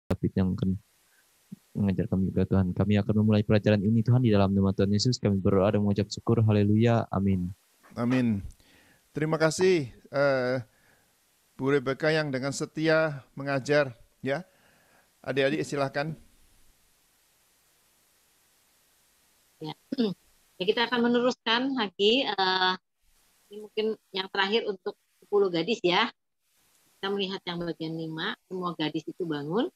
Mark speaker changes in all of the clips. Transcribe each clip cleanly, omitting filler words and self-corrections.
Speaker 1: David yang akan mengajar kami juga Tuhan. Kami akan memulai pelajaran ini Tuhan di dalam nama Tuhan Yesus. Kami berdoa dan mengucap syukur. Haleluya. Amin.
Speaker 2: Amin. Terima kasih Bu Rebecca yang dengan setia mengajar ya. Adik-adik silakan.
Speaker 3: Ya. Ya, kita akan meneruskan lagi. Ini mungkin yang terakhir untuk 10 gadis ya. Kita melihat yang bagian 5. Semua gadis itu bangun.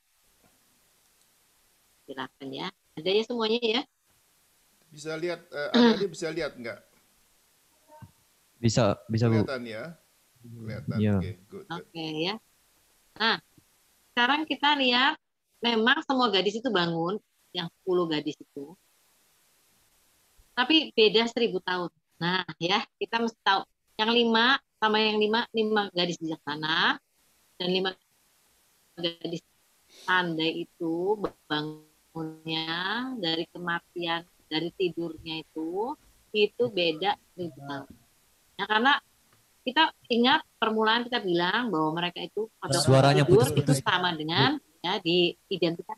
Speaker 3: Silakan ya. Ada ya semuanya ya? Bisa lihat,
Speaker 2: adik-adik bisa lihat enggak?
Speaker 1: Bisa
Speaker 2: kelihatan ya? Kelihatan.
Speaker 1: Ya.
Speaker 3: Oke, ya. Nah, sekarang kita lihat memang semua gadis itu bangun, yang 10 gadis itu. Tapi beda 1000 tahun. Nah, ya, kita mesti tahu yang 5 sama yang 5 gadis bijaksana dan 5 gadis pandai itu bangunnya dari kematian, dari tidurnya itu beda 1000 tahun. Ya, karena kita ingat permulaan kita bilang bahwa mereka itu pada
Speaker 1: suaranya
Speaker 3: tidur
Speaker 1: putus-putus.
Speaker 3: itu sama dengan ya diidentikan.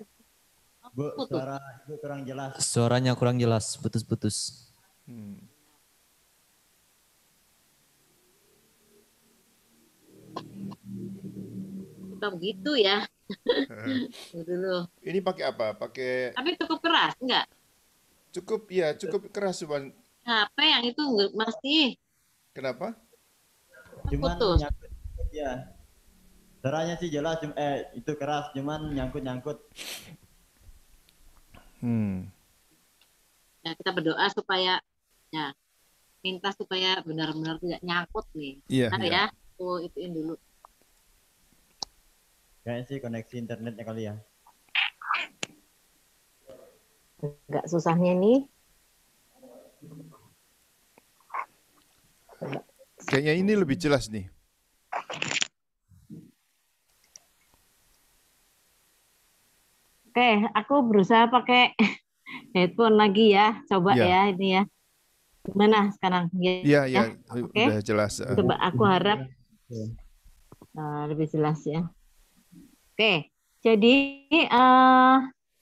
Speaker 4: Bu, suara Ibu kurang jelas.
Speaker 1: Suaranya kurang jelas, putus-putus.
Speaker 3: Kita begitu ya. Dulu.
Speaker 2: Ini pakai apa? Pakai.
Speaker 3: Tapi cukup keras enggak?
Speaker 2: Cukup keras Tuhan.
Speaker 3: HP yang itu masih.
Speaker 2: Kenapa?
Speaker 4: Cuman
Speaker 3: putus.
Speaker 4: Nyangkut ya. Suaranya sih jelas, itu keras, cuman nyangkut.
Speaker 3: Ya, kita berdoa supaya ya minta supaya benar-benar tidak nyangkut nih.
Speaker 2: Iya.
Speaker 3: Ya, aku ituin dulu.
Speaker 4: Kayaknya sih koneksi internetnya kali ya.
Speaker 3: Enggak susahnya nih.
Speaker 2: Kayaknya ini lebih jelas nih.
Speaker 3: Oke, aku berusaha pakai headphone lagi ya. Coba ya ini ya. Gimana sekarang?
Speaker 2: Iya, udah jelas.
Speaker 3: Coba aku harap lebih jelas ya. Oke, jadi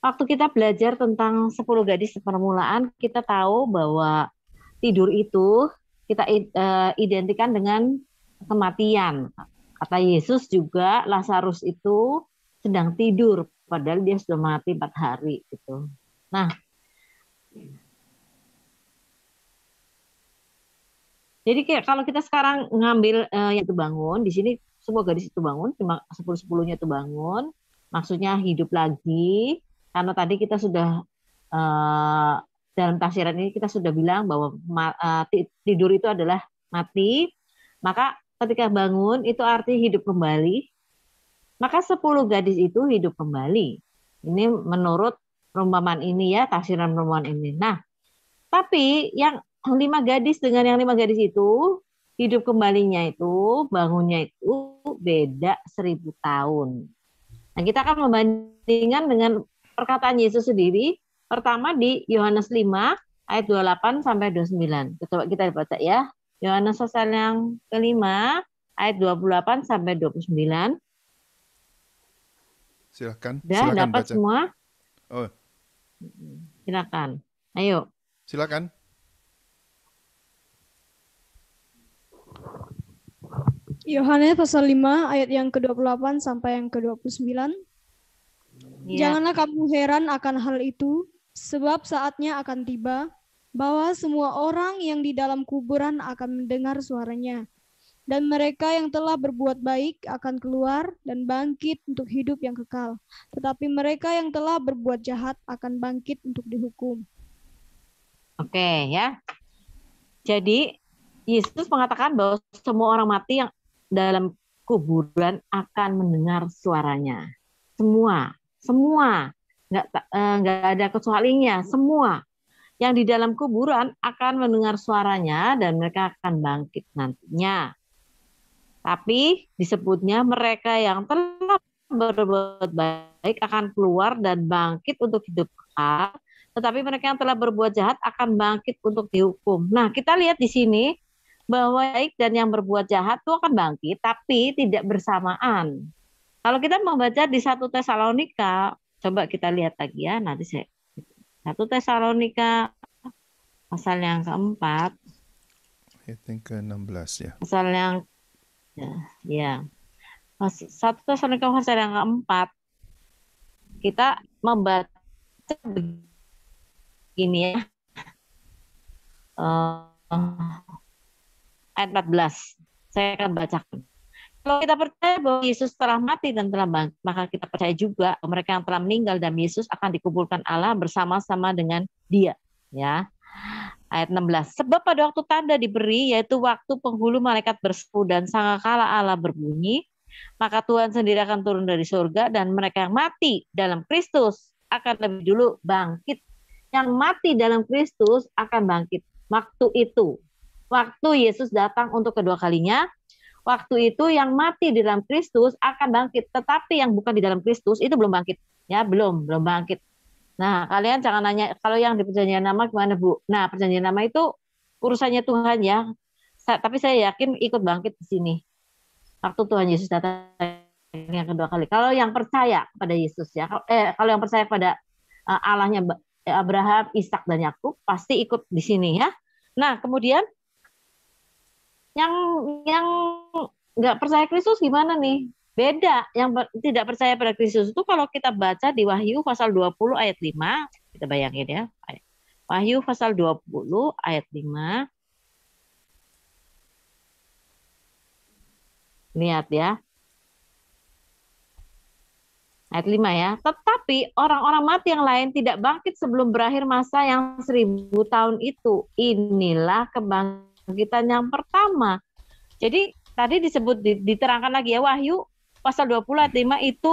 Speaker 3: waktu kita belajar tentang 10 gadis permulaan, kita tahu bahwa tidur itu kita identikan dengan kematian. Kata Yesus juga Lazarus itu sedang tidur, padahal dia sudah mati 4 hari gitu. Nah, jadi kalau kita sekarang ngambil yang itu bangun, di sini semua gadis itu bangun, cuma 10-10-nya itu bangun, maksudnya hidup lagi, karena tadi kita sudah dalam tafsiran ini kita sudah bilang bahwa tidur itu adalah mati, maka ketika bangun itu arti hidup kembali, maka 10 gadis itu hidup kembali. Ini menurut perumpamaan ini ya, tafsiran perumpamaan ini. Nah, tapi yang 5 gadis dengan yang 5 gadis itu hidup kembalinya itu, bangunnya itu beda 1000 tahun. Nah, kita akan membandingkan dengan perkataan Yesus sendiri. Pertama di Yohanes 5 ayat 28 sampai 29. Coba kita baca ya. Yohanes pasal yang kelima ayat 28 sampai 29.
Speaker 2: Silakan
Speaker 3: dapat
Speaker 2: baca.
Speaker 3: Semua?
Speaker 2: Oh.
Speaker 3: Silakan. Ayo.
Speaker 2: Silakan.
Speaker 5: Yohanes pasal 5 ayat yang ke-28 sampai yang ke-29. Ya. Janganlah kamu heran akan hal itu, sebab saatnya akan tiba bahwa semua orang yang di dalam kuburan akan mendengar suaranya. Dan mereka yang telah berbuat baik akan keluar dan bangkit untuk hidup yang kekal. Tetapi mereka yang telah berbuat jahat akan bangkit untuk dihukum.
Speaker 3: Oke ya. Jadi Yesus mengatakan bahwa semua orang mati yang dalam kuburan akan mendengar suaranya. Semua, nggak ada kecualinya. Semua yang di dalam kuburan akan mendengar suaranya dan mereka akan bangkit nantinya. Tapi disebutnya mereka yang telah berbuat baik akan keluar dan bangkit untuk hidup kekal. Tetapi mereka yang telah berbuat jahat akan bangkit untuk dihukum. Nah, kita lihat di sini bahwa baik dan yang berbuat jahat itu akan bangkit, tapi tidak bersamaan. Kalau kita membaca di 1 Tesalonika, coba kita lihat lagi ya, nanti saya 1 Tesalonika pasal yang keempat,
Speaker 2: Ayat yang ke-16 ya.
Speaker 3: pasal yang ya 1 Tesalonika pasal yang keempat, kita membaca begini ya, ayat 14. Saya akan bacakan. Kalau kita percaya bahwa Yesus telah mati dan telah bangkit, maka kita percaya juga mereka yang telah meninggal dalam Yesus akan dikumpulkan Allah bersama-sama dengan Dia. Ya, ayat 16. Sebab pada waktu tanda diberi, yaitu waktu penghulu malaikat berseru dan sangkakala Allah berbunyi, maka Tuhan sendiri akan turun dari surga dan mereka yang mati dalam Kristus akan lebih dulu bangkit. Yang mati dalam Kristus akan bangkit. Waktu Yesus datang untuk kedua kalinya, waktu itu yang mati di dalam Kristus akan bangkit, tetapi yang bukan di dalam Kristus itu belum bangkit. Ya, belum bangkit. Nah, kalian jangan nanya kalau yang di perjanjian lama gimana, Bu? Nah, perjanjian lama itu urusannya Tuhan ya. Tapi saya yakin ikut bangkit di sini. Waktu Tuhan Yesus datang yang kedua kali. Kalau yang percaya kepada Yesus ya, kalau yang percaya pada Allahnya Abraham, Ishak dan Yakub pasti ikut di sini ya. Nah, kemudian yang nggak percaya Kristus gimana nih? Beda. Yang tidak percaya pada Kristus itu kalau kita baca di Wahyu pasal 20 ayat 5, kita bayangin ya. Wahyu pasal 20 ayat 5. Lihat ya. Ayat 5 ya. Tetapi orang-orang mati yang lain tidak bangkit sebelum berakhir masa yang 1000 tahun itu. Inilah kebangkitan yang pertama. Jadi tadi disebut diterangkan lagi ya, Wahyu pasal 20 ayat 5 itu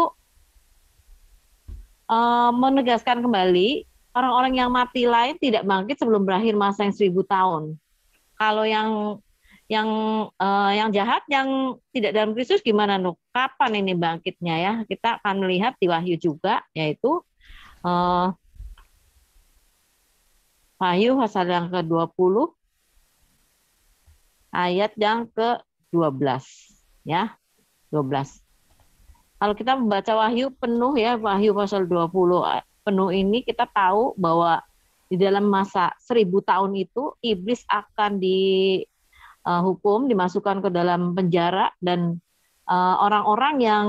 Speaker 3: menegaskan kembali orang-orang yang mati lain tidak bangkit sebelum berakhir masa yang 1000 tahun. Kalau yang jahat, yang tidak dalam Kristus gimana, Nuk? Kapan ini bangkitnya ya? Kita akan melihat di Wahyu juga, yaitu Wahyu pasal yang ke-20 ayat yang ke-12 ya, 12. Kalau kita membaca Wahyu penuh ya, Wahyu pasal 20 penuh ini, kita tahu bahwa di dalam masa 1000 tahun itu iblis akan dihukum, dimasukkan ke dalam penjara, dan orang-orang yang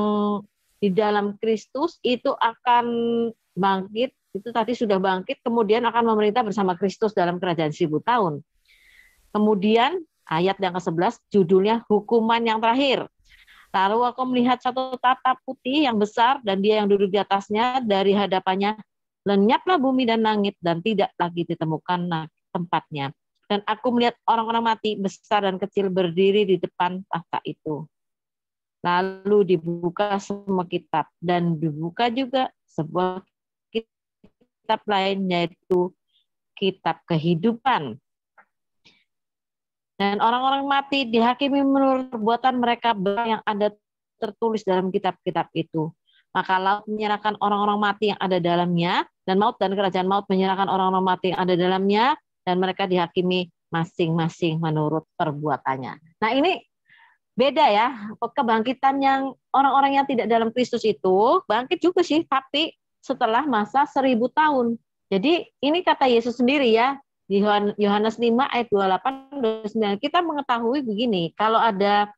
Speaker 3: di dalam Kristus itu akan bangkit. Itu tadi sudah bangkit, kemudian akan memerintah bersama Kristus dalam kerajaan 1000 tahun. Kemudian ayat yang ke-11 judulnya hukuman yang terakhir. Lalu aku melihat satu tatap putih yang besar dan dia yang duduk di atasnya, dari hadapannya lenyaplah bumi dan langit dan tidak lagi ditemukan tempatnya. Dan aku melihat orang-orang mati besar dan kecil berdiri di depan tahta itu. Lalu dibuka semua kitab dan dibuka juga sebuah kitab lain, yaitu kitab kehidupan. Dan orang-orang mati dihakimi menurut perbuatan mereka yang ada tertulis dalam kitab-kitab itu. Maka laut menyerahkan orang-orang mati yang ada dalamnya, dan maut dan kerajaan maut menyerahkan orang-orang mati yang ada dalamnya, dan mereka dihakimi masing-masing menurut perbuatannya. Nah, ini beda ya, kebangkitan yang orang-orang yang tidak dalam Kristus itu bangkit juga sih, tapi setelah masa 1000 tahun. Jadi ini kata Yesus sendiri ya, di Yohanes 5 ayat 28-29, kita mengetahui begini, kalau ada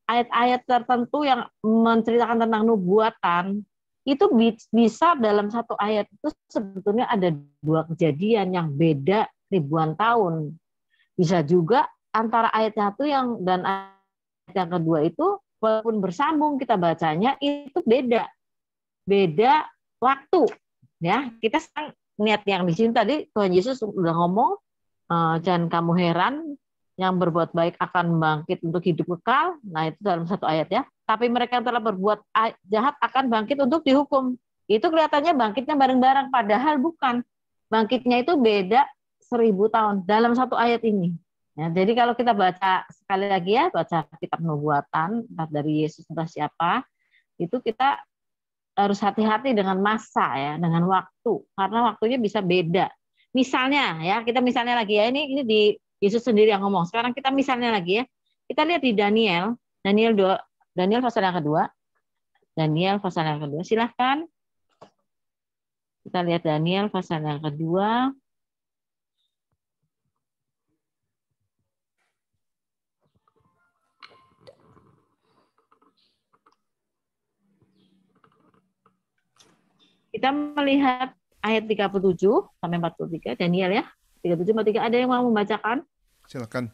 Speaker 3: ayat-ayat tertentu yang menceritakan tentang nubuatan, itu bisa dalam satu ayat itu sebetulnya ada 2 kejadian yang beda ribuan tahun. Bisa juga antara ayat satu dan ayat yang kedua itu walaupun bersambung kita bacanya itu beda waktu ya. Kita sekarang niat yang di sini tadi Tuhan Yesus udah ngomong, jangan kamu heran, yang berbuat baik akan bangkit untuk hidup kekal. Nah, itu dalam satu ayat ya. Tapi mereka yang telah berbuat jahat akan bangkit untuk dihukum. Itu kelihatannya bangkitnya bareng-bareng, padahal bukan. Bangkitnya itu beda 1000 tahun dalam satu ayat ini. Ya, jadi kalau kita baca sekali lagi ya, baca kitab nubuatan entah dari Yesus entah siapa, itu kita harus hati-hati dengan masa ya, dengan waktu, karena waktunya bisa beda. Misalnya ya, kita misalnya lagi ya, ini di Yesus sendiri yang ngomong. Sekarang kita misalnya lagi ya, kita lihat di Daniel Daniel pasal yang kedua. Daniel pasal yang kedua. Silahkan. Kita lihat Daniel pasal yang kedua. Kita melihat ayat 37 sampai 43, Daniel ya. 37 43, ada yang mau membacakan?
Speaker 2: Silakan.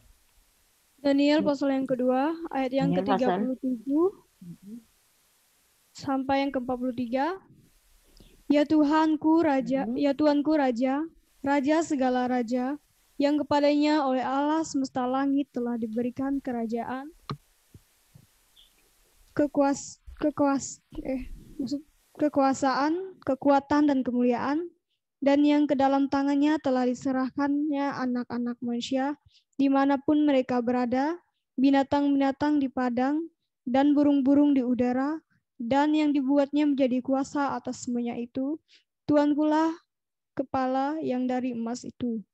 Speaker 5: Daniel pasal yang kedua, ayat yang
Speaker 3: Daniel pasal.
Speaker 5: ke-37 sampai yang ke-43. Ya Tuhanku Raja, ya Tuanku Raja, Raja segala raja, yang kepadanya oleh Allah semesta langit telah diberikan kerajaan, kekuasaan, kekuatan dan kemuliaan, dan yang ke dalam tangannya telah diserahkannya anak-anak manusia, dimanapun mereka berada, binatang-binatang di padang, dan burung-burung di udara, dan yang dibuatnya menjadi kuasa atas semuanya itu. Tuankulah kepala yang dari emas itu.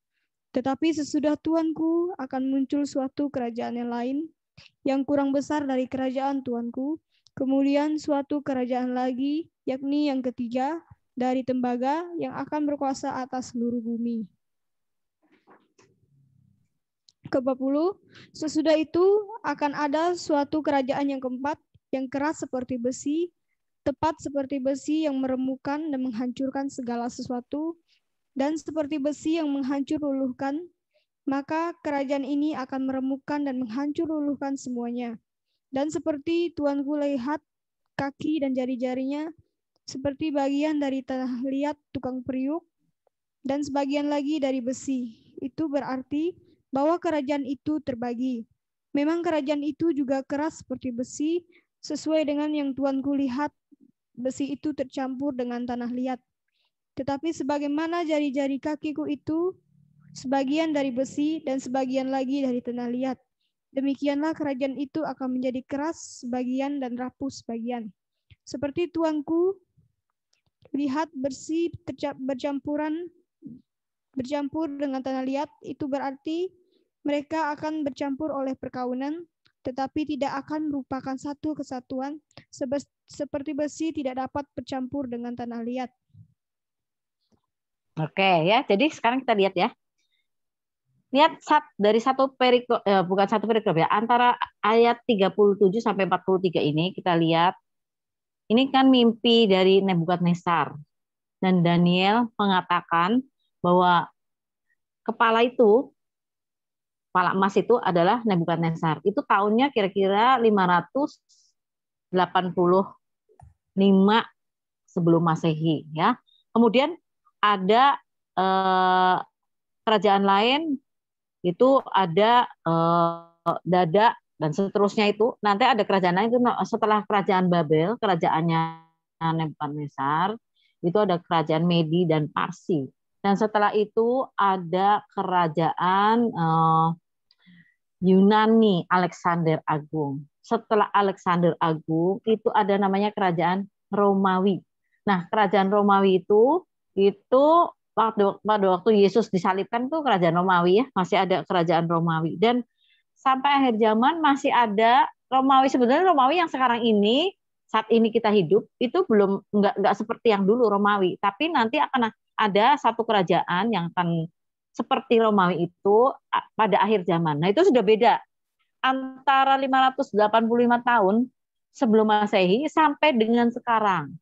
Speaker 5: Tetapi sesudah Tuanku akan muncul suatu kerajaan yang lain, yang kurang besar dari kerajaan Tuanku, kemudian suatu kerajaan lagi, yakni yang ketiga, dari tembaga yang akan berkuasa atas seluruh bumi. Ke-40, sesudah itu akan ada suatu kerajaan yang keempat, yang keras seperti besi, tepat seperti besi yang meremukkan dan menghancurkan segala sesuatu, dan seperti besi yang menghancur luluhkan, maka kerajaan ini akan meremukkan dan menghancur luluhkan semuanya. Dan seperti Tuanku lihat kaki dan jari-jarinya, seperti bagian dari tanah liat tukang periuk, dan sebagian lagi dari besi. Itu berarti bahwa kerajaan itu terbagi. Memang kerajaan itu juga keras seperti besi, sesuai dengan yang Tuanku lihat, besi itu tercampur dengan tanah liat. Tetapi sebagaimana jari-jari kakiku itu, sebagian dari besi dan sebagian lagi dari tanah liat, demikianlah kerajaan itu akan menjadi keras sebagian dan rapuh sebagian. Seperti Tuanku lihat besi bercampur dengan tanah liat, itu berarti mereka akan bercampur oleh perkawinan, tetapi tidak akan merupakan satu kesatuan, seperti besi tidak dapat bercampur dengan tanah liat.
Speaker 3: Oke ya, jadi sekarang kita lihat ya. Lihat dari satu perikop, bukan satu perikop ya, antara ayat 37 sampai 43 ini kita lihat, ini kan mimpi dari Nebukadnezar. Dan Daniel mengatakan bahwa kepala emas itu adalah Nebukadnezar. Itu tahunnya kira-kira 585 sebelum Masehi ya. Kemudian ada kerajaan lain, itu ada Dada dan seterusnya. Itu nanti ada kerajaan lain itu setelah kerajaan Babel, kerajaannya Nebukadnezar, itu ada kerajaan Medi dan Parsi. Dan setelah itu ada kerajaan Yunani, Alexander Agung. Setelah Alexander Agung itu ada namanya kerajaan Romawi. Nah, kerajaan Romawi itu pada waktu Yesus disalibkan tuh kerajaan Romawi ya, masih ada kerajaan Romawi. Dan sampai akhir zaman masih ada Romawi. Sebenarnya Romawi yang sekarang ini, saat ini kita hidup, itu belum nggak seperti yang dulu Romawi. Tapi nanti akan ada satu kerajaan yang akan seperti Romawi itu pada akhir zaman. Nah itu sudah beda. Antara 585 tahun sebelum Masehi sampai dengan sekarang,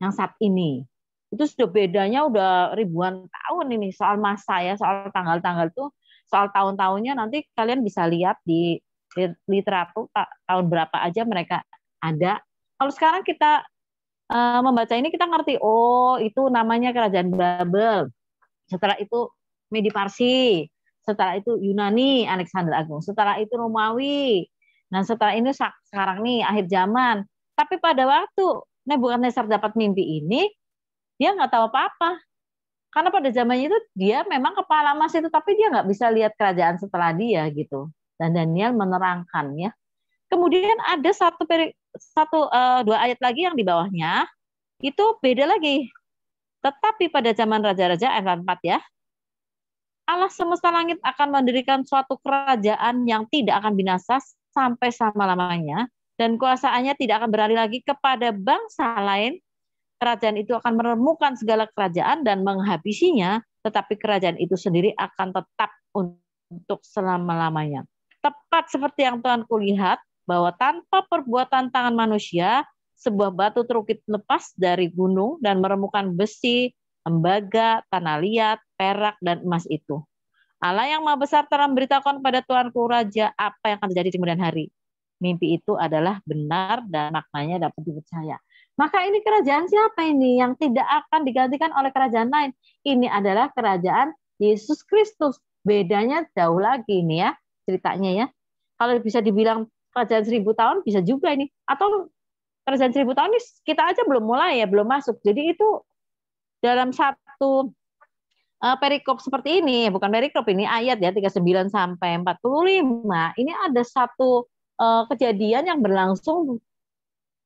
Speaker 3: yang saat ini. Itu sudah bedanya udah ribuan tahun ini soal masa ya, soal tanggal-tanggal tuh, soal tahun-tahunnya nanti kalian bisa lihat di literatur tahun berapa aja mereka ada. Kalau sekarang kita membaca ini kita ngerti, oh itu namanya kerajaan Babel. Setelah itu Medi Parsi, setelah itu Yunani, Alexander Agung, setelah itu Romawi. Nah setelah ini sekarang nih akhir zaman. Tapi pada waktu Nebukadnezar dapat mimpi ini, dia nggak tahu apa-apa. Karena pada zamannya itu dia memang kepala emas itu, tapi dia nggak bisa lihat kerajaan setelah dia gitu. Dan Daniel menerangkan ya. Kemudian ada dua ayat lagi yang di bawahnya, itu beda lagi. Tetapi pada zaman raja-raja, ayat 4 ya, Allah semesta langit akan mendirikan suatu kerajaan yang tidak akan binasa sampai selama-lamanya, dan kuasaannya tidak akan beralih lagi kepada bangsa lain. Kerajaan itu akan meremukkan segala kerajaan dan menghabisinya, tetapi kerajaan itu sendiri akan tetap untuk selama-lamanya. Tepat seperti yang Tuhan kulihat, bahwa tanpa perbuatan tangan manusia, sebuah batu terukit lepas dari gunung dan meremukkan besi, tembaga, tanah liat, perak, dan emas itu. Allah yang Maha Besar telah memberitahukan kepada Tuanku Raja apa yang akan terjadi di kemudian hari. Mimpi itu adalah benar dan maknanya dapat dipercaya. Maka ini kerajaan siapa ini yang tidak akan digantikan oleh kerajaan lain? Ini adalah kerajaan Yesus Kristus. Bedanya jauh lagi ini ya ceritanya ya. Kalau bisa dibilang kerajaan 1000 tahun bisa juga ini. Atau kerajaan 1000 tahun ini kita aja belum mulai ya, belum masuk. Jadi itu dalam satu perikop seperti ini, bukan perikop ini ayat ya 39 sampai 45. Ini ada satu kejadian yang berlangsung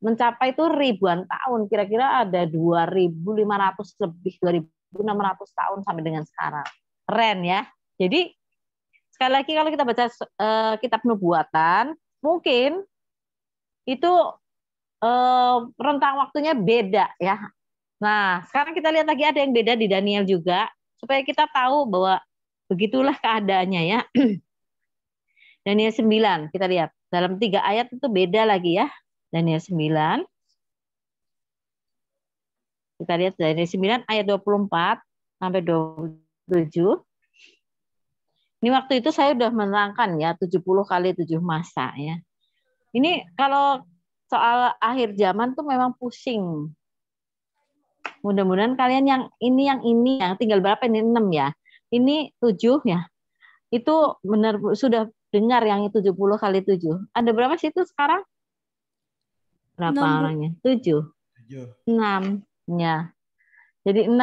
Speaker 3: mencapai itu ribuan tahun, kira-kira ada 2.500 lebih, 2.600 tahun sampai dengan sekarang. Keren ya. Jadi sekali lagi kalau kita baca kitab nubuatan, mungkin itu rentang waktunya beda ya. Nah, sekarang kita lihat lagi ada yang beda di Daniel juga, supaya kita tahu bahwa begitulah keadaannya ya. Daniel 9, kita lihat. Dalam 3 ayat itu beda lagi ya. Daniel 9. Kita lihat Daniel 9 ayat 24 sampai 27. Ini waktu itu saya sudah menerangkan ya 70 kali 7 masa ya. Ini kalau soal akhir zaman tuh memang pusing. Mudah-mudahan kalian yang ini tinggal berapa ini 6 ya. Ini 7 ya. Itu benar sudah dengar yang 70 kali 7. Ada berapa sih itu sekarang? Berapa
Speaker 5: 6, Bu.
Speaker 3: orangnya? 7. 6 ya. Jadi 6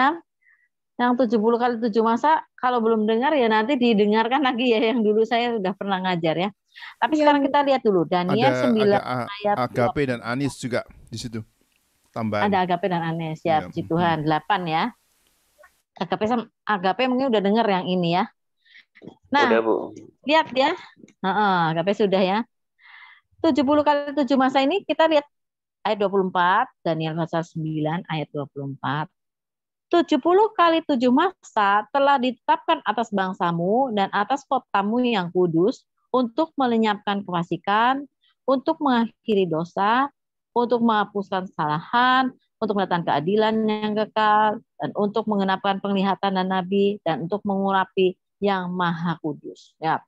Speaker 3: yang 70 kali 7 masa kalau belum dengar ya nanti didengarkan lagi ya yang dulu saya sudah pernah ngajar ya. Tapi
Speaker 5: Iya,
Speaker 3: sekarang
Speaker 5: Bu.
Speaker 3: kita lihat dulu Daniel 9 ayat
Speaker 2: Agape dan Anis juga di situ. Tambahan.
Speaker 3: ada Agape dan Anes ya,
Speaker 2: Ya.
Speaker 3: puji Tuhan. 8 ya. Agape mungkin udah dengar yang ini ya. Nah,
Speaker 6: Udah, Bu.
Speaker 3: lihat ya. Agape sudah ya. 70 kali 7 masa ini kita lihat ayat 24, Daniel pasal 9 ayat 24. 70 kali 7 masa telah ditetapkan atas bangsamu dan atas kotamu yang kudus untuk melenyapkan kefasikan, untuk mengakhiri dosa, untuk menghapuskan kesalahan, untuk mendatangkan keadilan yang kekal, dan untuk mengenapkan penglihatan dan nabi, dan untuk mengurapi yang maha kudus. Ya.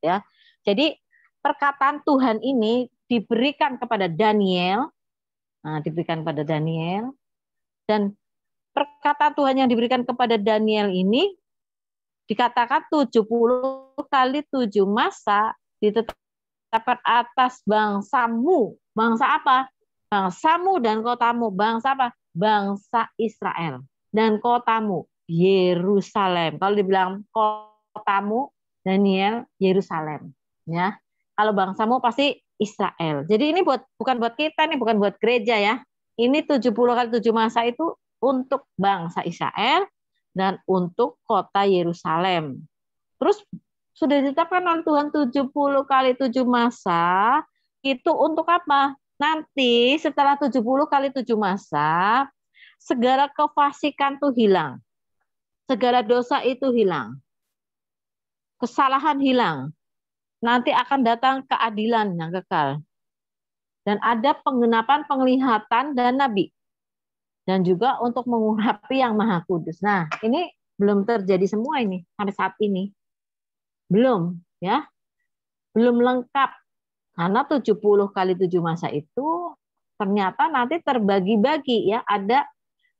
Speaker 3: Jadi perkataan Tuhan ini diberikan kepada Daniel, dan perkataan Tuhan yang diberikan kepada Daniel ini dikatakan 70 kali 7 masa ditetapkan atas bangsamu. Bangsa apa? Bangsamu dan kotamu. Bangsa apa? Bangsa Israel. Dan kotamu, Yerusalem. Kalau dibilang kotamu, Daniel, Yerusalem. Ya. Kalau bangsamu pasti Israel. Jadi ini bukan buat kita, nih bukan buat gereja ya. Ini 70 kali 7 masa itu untuk bangsa Israel dan untuk kota Yerusalem. Terus sudah ditetapkan oleh Tuhan 70 kali 7 masa itu untuk apa? Nanti setelah 70 kali 7 masa, segala kefasikan itu hilang. Segala dosa itu hilang. Kesalahan hilang. Nanti akan datang keadilan yang kekal. Dan ada penggenapan penglihatan dan nabi. Dan juga untuk mengurapi yang maha kudus. Nah, ini belum terjadi semua ini sampai saat ini. Belum, ya. Belum lengkap. Karena 70 kali 7 masa itu ternyata nanti terbagi-bagi ya. Ada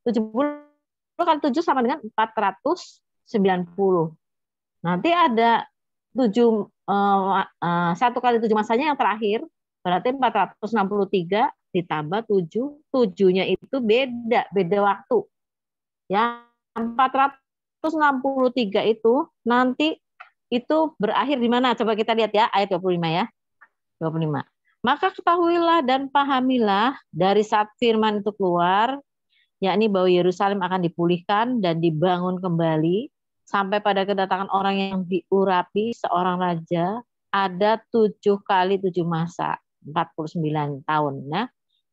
Speaker 3: 70 kali 7 sama dengan 490. Nanti ada 1 kali 7 masanya yang terakhir, berarti 463 ditambah 7, 7-nya itu beda waktu. Ya, 463 itu nanti itu berakhir di mana? Coba kita lihat ya, ayat 25 ya. 25. Maka ketahuilah dan pahamilah dari saat firman itu keluar, yakni bahwa Yerusalem akan dipulihkan dan dibangun kembali sampai pada kedatangan orang yang diurapi seorang raja, ada 7 kali 7 masa. 49 tahun. Nah,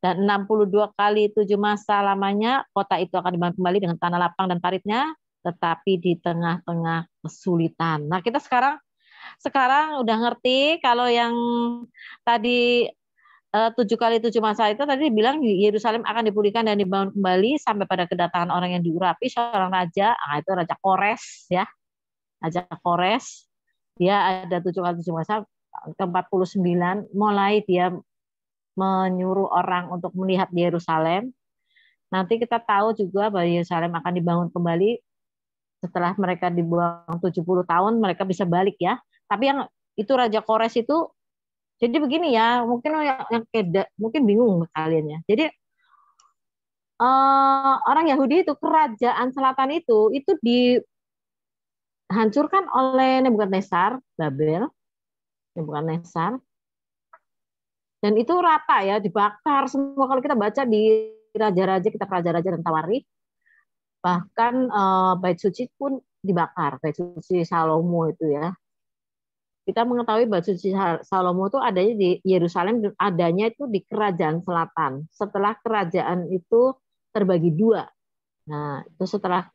Speaker 3: dan 62 kali 7 masa lamanya kota itu akan dibangun kembali dengan tanah lapang dan paritnya, tetapi di tengah-tengah kesulitan. Nah, kita sekarang udah ngerti kalau yang tadi 7 kali 7 masa itu tadi dibilang Yerusalem akan dipulihkan dan dibangun kembali sampai pada kedatangan orang yang diurapi seorang raja. Itu Raja Kores ya. Raja Kores. Dia ada 7 kali 7 masa, ke-49 mulai dia menyuruh orang untuk melihat di Yerusalem. Nanti kita tahu juga bahwa Yerusalem akan dibangun kembali setelah mereka dibuang 70 tahun, mereka bisa balik ya. Tapi yang itu Raja Kores itu, jadi begini ya, mungkin yang mungkin bingung kalian ya. Jadi orang Yahudi itu, kerajaan selatan itu dihancurkan oleh Nebukadnezar, Babel, Nebukadnezar. Dan itu rata ya, dibakar semua. Kalau kita baca di Raja-Raja, kitab Raja-Raja dan Tawarikh, bahkan bait suci pun dibakar, bait suci Salomo itu ya. Kita mengetahui bait suci Salomo itu adanya di Yerusalem, adanya itu di kerajaan selatan. Setelah kerajaan itu terbagi dua. Nah, itu setelah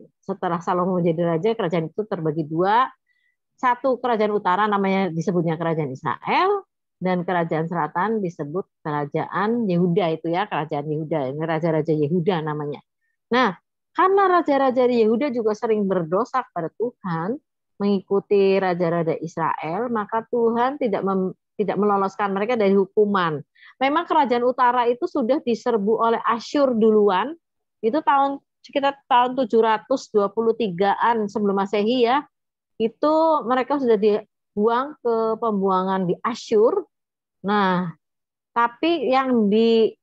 Speaker 3: Salomo menjadi raja, kerajaan itu terbagi dua. Satu kerajaan utara namanya disebutnya kerajaan Israel, dan kerajaan selatan disebut kerajaan Yehuda itu ya, kerajaan Yehuda. Ini raja-raja Yehuda namanya. Nah, karena raja-raja Yehuda juga sering berdosa kepada Tuhan, mengikuti raja-raja Israel, maka Tuhan tidak meloloskan mereka dari hukuman. Memang kerajaan utara itu sudah diserbu oleh Asyur duluan, itu sekitar tahun 723-an sebelum Masehi ya. Itu mereka sudah dibuang ke pembuangan di Asyur. Nah, tapi yang di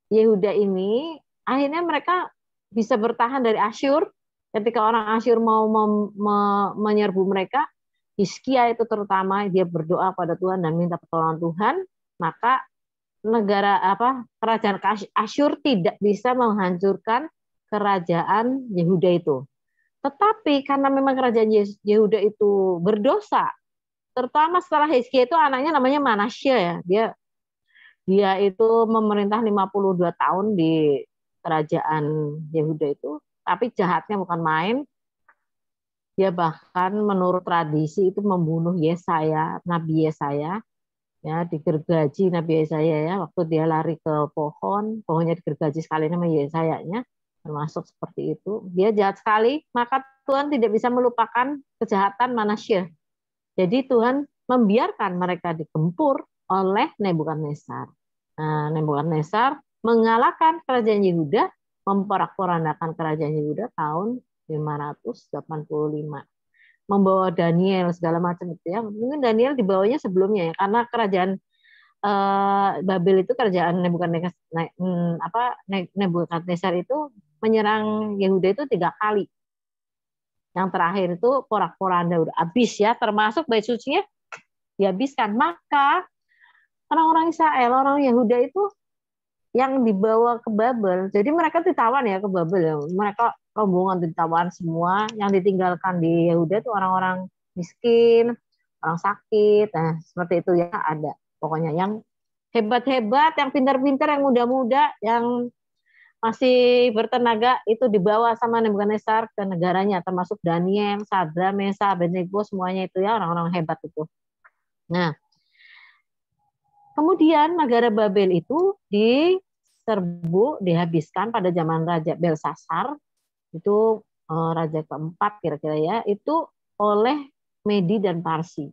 Speaker 3: Yehuda ini akhirnya mereka bisa bertahan dari Asyur. Ketika orang Asyur mau menyerbu mereka, Hizkia itu terutama dia berdoa pada Tuhan dan minta pertolongan Tuhan, maka kerajaan Asyur tidak bisa menghancurkan kerajaan Yehuda itu. Tetapi karena memang kerajaan Yehuda itu berdosa, terutama setelah Hizkia itu anaknya namanya Manasya ya. Dia itu memerintah 52 tahun di kerajaan Yehuda itu, tapi jahatnya bukan main. Dia bahkan menurut tradisi itu membunuh Yesaya, Nabi Yesaya, ya, digergaji Nabi Yesaya ya, waktu dia lari ke pohonnya digergaji sekali nama Yesayanya, termasuk seperti itu. Dia jahat sekali, maka Tuhan tidak bisa melupakan kejahatan Manasya. Jadi Tuhan membiarkan mereka digempur oleh Nebukadnezar. Nah, Nebukadnezar mengalahkan kerajaan Yehuda, memporak-porandakan kerajaan Yehuda tahun 585. Membawa Daniel segala macam itu ya. Mungkin Daniel dibawanya sebelumnya ya, karena kerajaan Babel itu kerajaan Nebukadnezar itu menyerang Yehuda itu 3 kali. Yang terakhir itu porak-poranda udah habis ya, termasuk bait sucinya dihabiskan. Maka orang-orang Israel, orang Yehuda itu yang dibawa ke Babel, jadi mereka ditawan ya ke Babel ya. Mereka rombongan ditawan semua, yang ditinggalkan di Yehuda itu orang-orang miskin, orang sakit, nah seperti itu ya ada. Pokoknya yang hebat-hebat, yang pintar-pintar, yang muda-muda, yang masih bertenaga itu dibawa sama Nebukadnezar ke negaranya, termasuk Daniel, Sadra, Mesa, Abednego, semuanya itu ya orang-orang hebat itu. Nah, kemudian negara Babel itu diserbu, dihabiskan pada zaman Raja Belsasar, itu raja keempat kira-kira ya, itu oleh Medi dan Parsi.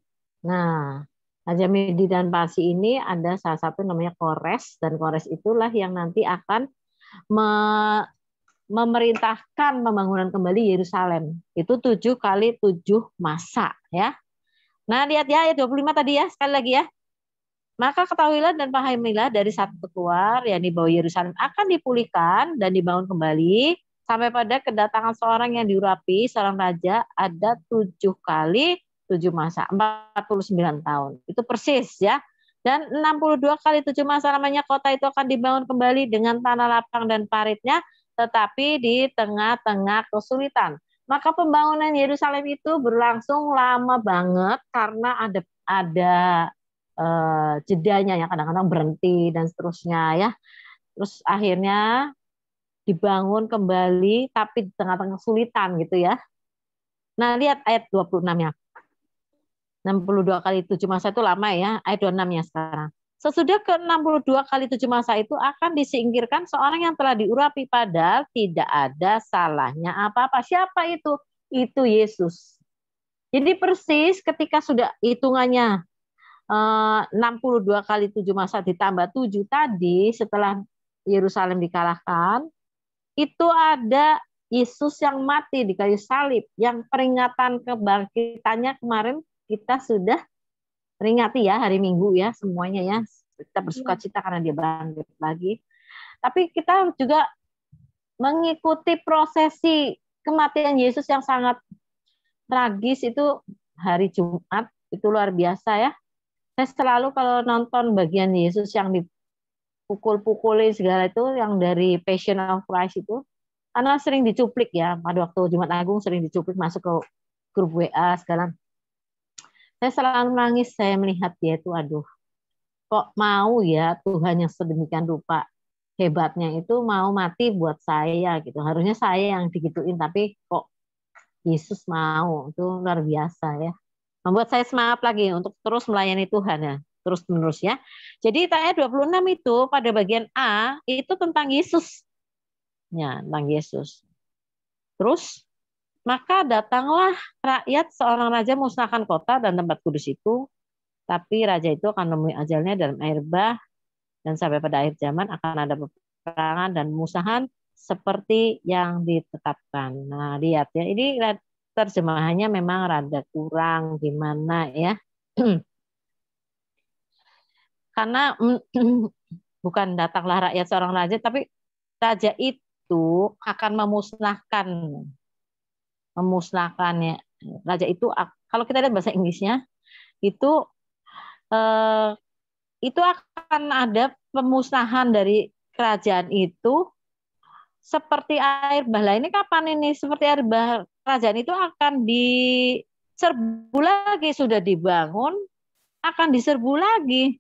Speaker 3: Nah, Raja Medi dan Parsi ini ada salah satu namanya Kores, dan Kores itulah yang nanti akan memerintahkan pembangunan kembali Yerusalem. Itu 7 kali 7 masa ya. Nah, lihat ya ayat 25 tadi ya, sekali lagi ya. Maka ketahuilah dan pahamilah dari satu keluar, yakni bahwa Yerusalem akan dipulihkan dan dibangun kembali sampai pada kedatangan seorang yang diurapi, seorang raja, ada 7 kali 7 masa, 49 tahun. Itu persis ya. Dan 62 kali 7 masa namanya kota itu akan dibangun kembali dengan tanah lapang dan paritnya, tetapi di tengah-tengah kesulitan. Maka pembangunan Yerusalem itu berlangsung lama banget karena ada jedanya yang kadang-kadang berhenti dan seterusnya ya. Terus akhirnya dibangun kembali tapi di tengah-tengah kesulitan gitu ya. Nah, lihat ayat 26-nya. 62 kali 7 masa itu lama ya, ayat 26-nya sekarang. Sesudah ke-62 kali 7 masa itu akan disingkirkan seorang yang telah diurapi padahal tidak ada salahnya apa-apa. Siapa itu? Itu Yesus. Jadi persis ketika sudah hitungannya 62 kali 7 masa ditambah 7 tadi setelah Yerusalem dikalahkan, itu ada Yesus yang mati di kayu salib, yang peringatan kebangkitannya kemarin kita sudah peringati ya hari Minggu ya semuanya ya. Kita bersukacita karena dia bangkit lagi. Tapi kita juga mengikuti prosesi kematian Yesus yang sangat tragis itu hari Jumat, itu luar biasa ya. Saya selalu kalau nonton bagian Yesus yang dipukul-pukulin segala itu, yang dari Passion of Christ itu, karena sering dicuplik ya, pada waktu Jumat Agung sering dicuplik masuk ke grup WA segala. Saya selalu nangis, saya melihat dia itu, aduh, kok mau ya Tuhan yang sedemikian rupa hebatnya itu mau mati buat saya gitu. Harusnya saya yang digituin, tapi kok Yesus mau, itu luar biasa ya. Membuat saya semangat lagi untuk terus melayani Tuhan ya, terus menerus ya. Jadi ayat 26 itu pada bagian A itu tentang Yesus. Ya, tentang Yesus. Terus maka datanglah rakyat seorang raja musnahkan kota dan tempat kudus itu, tapi raja itu akan menemui ajalnya dalam air bah, dan sampai pada akhir zaman akan ada peperangan dan musnahan seperti yang ditetapkan. Nah, lihat ya, ini terjemahannya memang rada kurang gimana ya. Karena bukan datanglah rakyat seorang raja, tapi raja itu akan memusnahkan ya. Raja itu, kalau kita lihat bahasa Inggrisnya itu akan ada pemusnahan dari kerajaan itu seperti air bah. Ini kapan ini? Seperti air bah, kerajaan itu akan diserbu lagi, sudah dibangun akan diserbu lagi.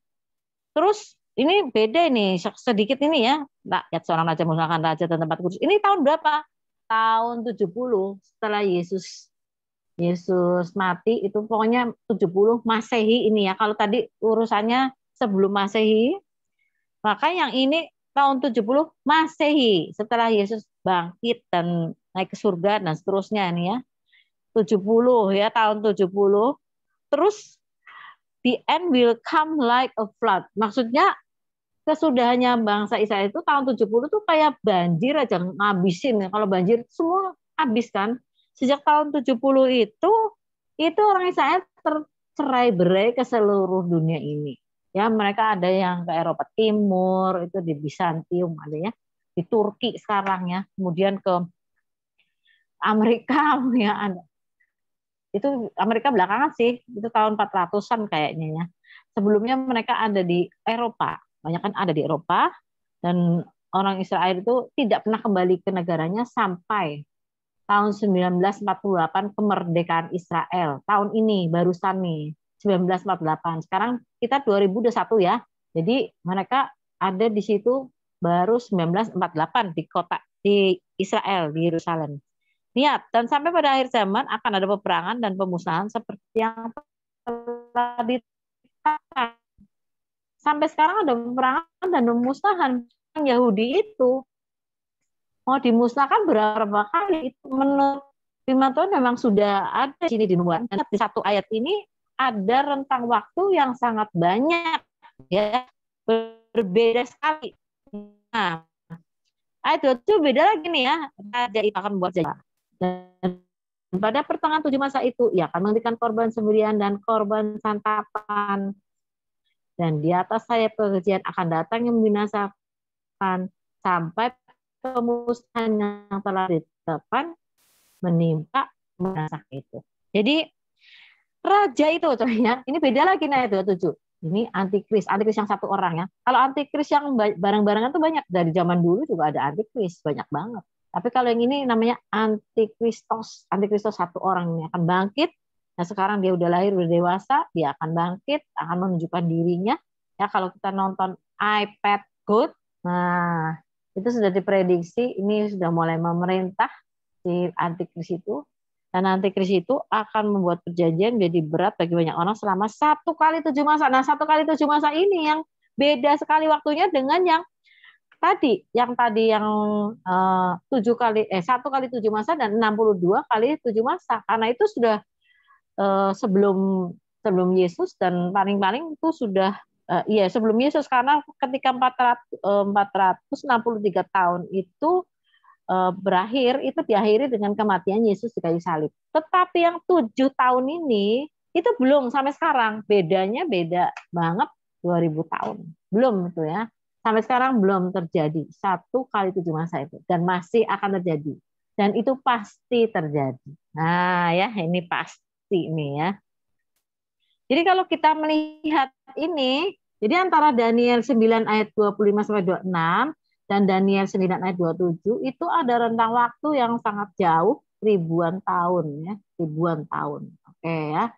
Speaker 3: Terus ini beda nih sedikit ini ya. Rakyat seorang raja musnahkan raja dan tempat kudus. Ini tahun berapa? Tahun 70 setelah Yesus mati, itu pokoknya 70 Masehi ini ya. Kalau tadi urusannya sebelum Masehi, maka yang ini tahun 70 Masehi setelah Yesus bangkit dan naik ke surga dan seterusnya ini ya. 70 ya, tahun 70. Terus the end will come like a flood. Maksudnya kesudahannya bangsa Israel itu tahun 70 tuh kayak banjir aja ngabisin. Kalau banjir semua habis kan. Sejak tahun 70 itu orang Israel tercerai-berai ke seluruh dunia ini. Ya, mereka ada yang ke Eropa Timur, itu di Bizantium ada ya, di Turki sekarang ya. Kemudian ke Amerika ya ada. Itu Amerika belakangan sih, itu tahun 400-an kayaknya ya. Sebelumnya mereka ada di Eropa. Banyak kan ada di Eropa, dan orang Israel itu tidak pernah kembali ke negaranya sampai tahun 1948 kemerdekaan Israel. Tahun ini barusan nih 1948. Sekarang kita 2021 ya. Jadi mereka ada di situ baru 1948 di kota di Israel, di Yerusalem. Lihat, dan sampai pada akhir zaman akan ada peperangan dan pemusnahan seperti yang telah ditetapkan. Sampai sekarang ada peperangan dan pemusnahan. Yahudi itu mau dimusnahkan berapa kali? Itu menurut firman Tuhan memang sudah ada di sini dinubuatkan. Di satu ayat ini ada rentang waktu yang sangat banyak ya, berbeda sekali. Nah, ayat itu beda lagi nih ya. Raja itu akan membuat jahat. Dan pada pertengahan 7 masa itu ia akan menghentikan korban sembelihan dan korban santapan. Dan di atas sayap kekejian akan datang yang membinasakan sampai pemusnahan yang telah ditetapkan menimpa masak itu. Jadi raja itu contohnya, ini beda lagi nih ayat 27. Ini antikris yang satu orang ya. Kalau antikris yang bareng-barengan tuh banyak, dari zaman dulu juga ada antikris, banyak banget. Tapi kalau yang ini namanya antikristos satu orang ini akan bangkit Nah sekarang dia udah lahir, udah dewasa, dia akan bangkit, akan menunjukkan dirinya. Ya kalau kita nonton iPad Good, nah itu sudah diprediksi ini sudah mulai memerintah si antikris itu. Dan antikris itu akan membuat perjanjian jadi berat bagi banyak orang selama 1 kali 7 masa. Nah 1 kali 7 masa ini yang beda sekali waktunya dengan yang tadi yang 1 kali 7 masa dan 62 kali 7 masa, karena itu sudah sebelum Yesus dan paling-paling itu sudah sebelum Yesus, karena ketika 463 tahun itu berakhir, itu diakhiri dengan kematian Yesus di kayu salib. Tetapi yang 7 tahun ini itu belum sampai sekarang, bedanya beda banget 2000 tahun belum itu ya. Sampai sekarang belum terjadi 1 kali 7 masa itu, dan masih akan terjadi, dan itu pasti terjadi. Nah ya ini pasti ini ya. Jadi kalau kita melihat ini, jadi antara Daniel 9 ayat 25 sampai 26 dan Daniel 9 ayat 27 itu ada rentang waktu yang sangat jauh, ribuan tahun ya, ribuan tahun. Oke ya.